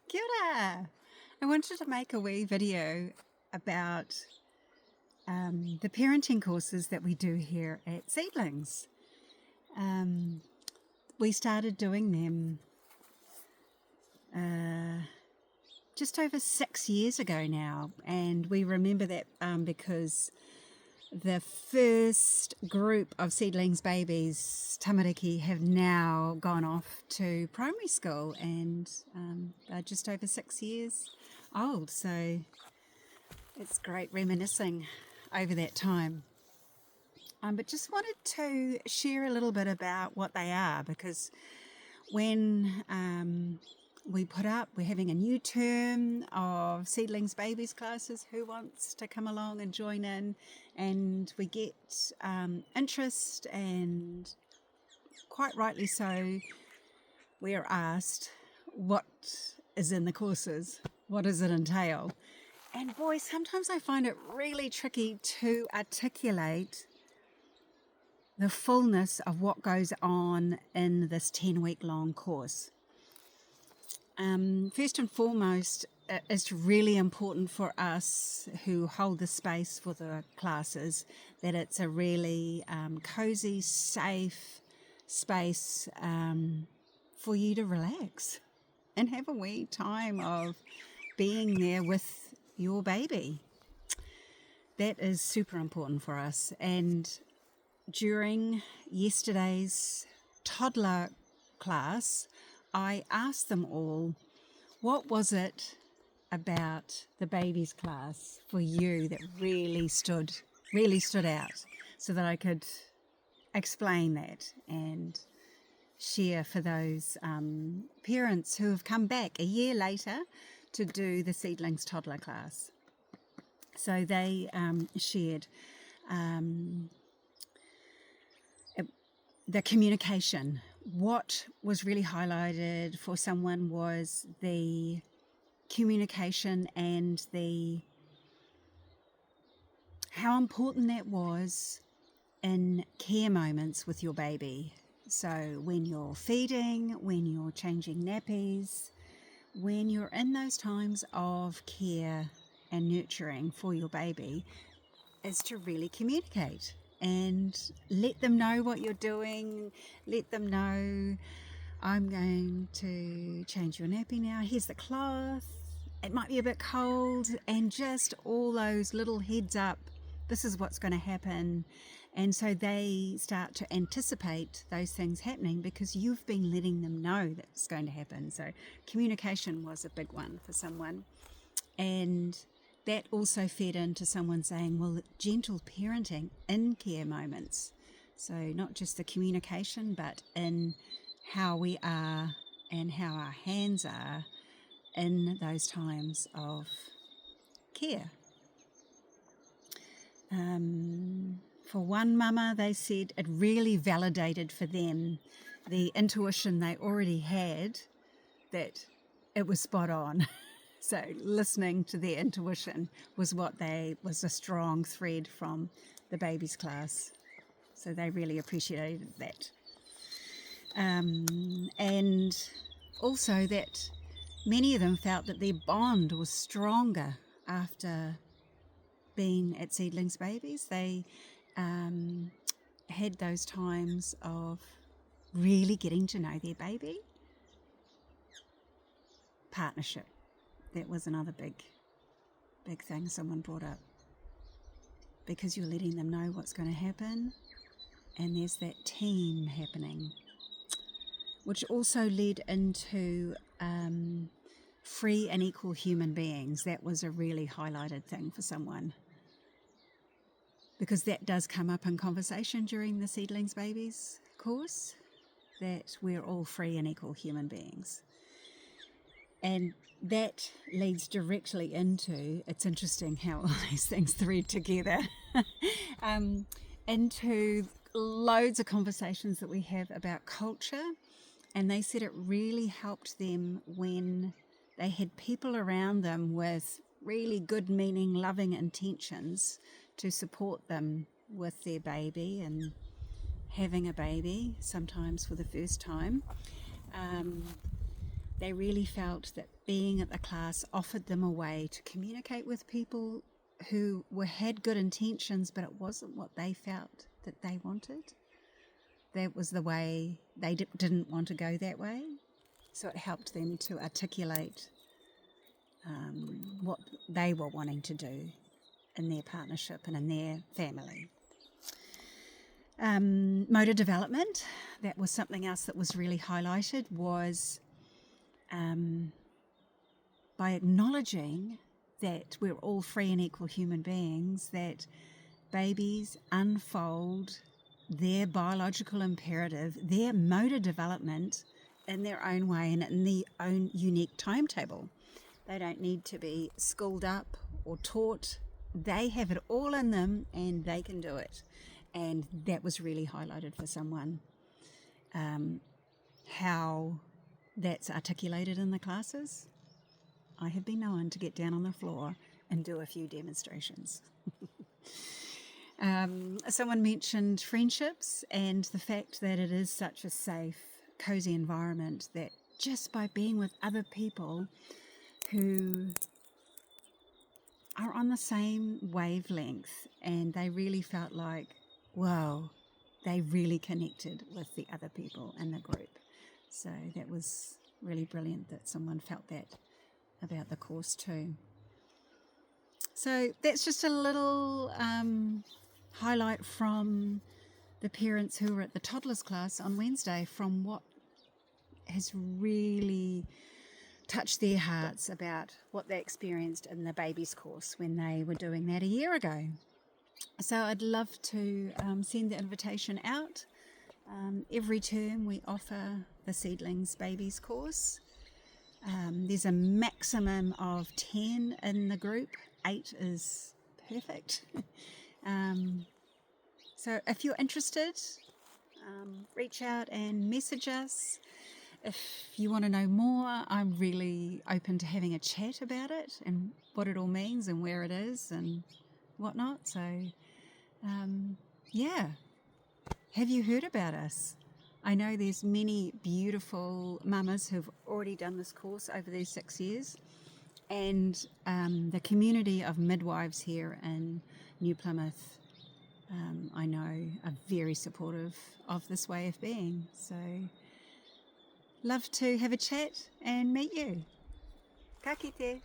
Kia ora! I wanted to make a wee video about the parenting courses that we do here at Seedlings. We started doing them just over 6 years ago now, and we remember that because the first group of Seedlings Babies, tamariki, have now gone off to primary school, and they're just over 6 years old, so it's great reminiscing over that time. But just wanted to share a little bit about what they are, because when we're having a new term of Seedlings Babies classes. Who wants to come along and join in? And we get interest, and quite rightly so, we are asked, what is in the courses? What does it entail? And boy, sometimes I find it really tricky to articulate the fullness of what goes on in this 10-week long course. First and foremost, it's really important for us who hold the space for the classes that it's a really cozy, safe space for you to relax and have a wee time of being there with your baby. That is super important for us. And during yesterday's toddler class, I asked them all, what was it about the babies class for you that really stood out, so that I could explain that and share for those parents who have come back a year later to do the Seedlings toddler class. So they shared the communication. What was really highlighted for someone was the communication and how important that was in care moments with your baby. So when you're feeding, when you're changing nappies, when you're in those times of care and nurturing for your baby, is to really communicate and let them know what you're doing. Let them know, I'm going to change your nappy now. Here's the cloth. It might be a bit cold, and just all those little heads up. This is what's going to happen. And so they start to anticipate those things happening because you've been letting them know that it's going to happen. So communication was a big one for someone. And that also fed into someone saying, well, gentle parenting in care moments. So not just the communication, but in how we are and how our hands are in those times of care. For one mama, they said it really validated for them the intuition they already had, that it was spot on. So listening to their intuition was a strong thread from the babies class. So they really appreciated that. And also that many of them felt that their bond was stronger after being at Seedlings Babies. They had those times of really getting to know their baby. Partnership. That was another big thing someone brought up, because you're letting them know what's going to happen, and there's that team happening, which also led into free and equal human beings. That was a really highlighted thing for someone, because that does come up in conversation during the Seedlings Babies course, that we're all free and equal human beings. And that leads directly into, it's interesting how all these things thread together, into loads of conversations that we have about culture. And they said it really helped them when they had people around them with really good meaning, loving intentions to support them with their baby and having a baby, sometimes for the first time. They really felt that being at the class offered them a way to communicate with people who had good intentions, but it wasn't what they felt that they wanted. That was the way they didn't want to go that way. So it helped them to articulate what they were wanting to do in their partnership and in their family. Motor development, that was something else that was really highlighted, was by acknowledging that we're all free and equal human beings, that babies unfold their biological imperative, their motor development in their own way and in their own unique timetable. They don't need to be schooled up or taught. They have it all in them and they can do it. And that was really highlighted for someone, how that's articulated in the classes. I have been known to get down on the floor and do a few demonstrations. Someone mentioned friendships and the fact that it is such a safe, cozy environment, that just by being with other people who are on the same wavelength, and they really felt like, wow, they really connected with the other people in the group. So that was really brilliant that someone felt that about the course too. So that's just a little highlight from the parents who were at the toddlers class on Wednesday, from what has really touched their hearts about what they experienced in the babies course when they were doing that a year ago. So I'd love to send the invitation out. Every term we offer the Seedlings Babies course. There's a maximum of 10 in the group. 8 is perfect. So if you're interested, reach out and message us. If you want to know more, I'm really open to having a chat about it and what it all means and where it is and whatnot. So, yeah. Have you heard about us? I know there's many beautiful mamas who've already done this course over these 6 years, and the community of midwives here in New Plymouth, I know, are very supportive of this way of being. So love to have a chat and meet you. Ka kite.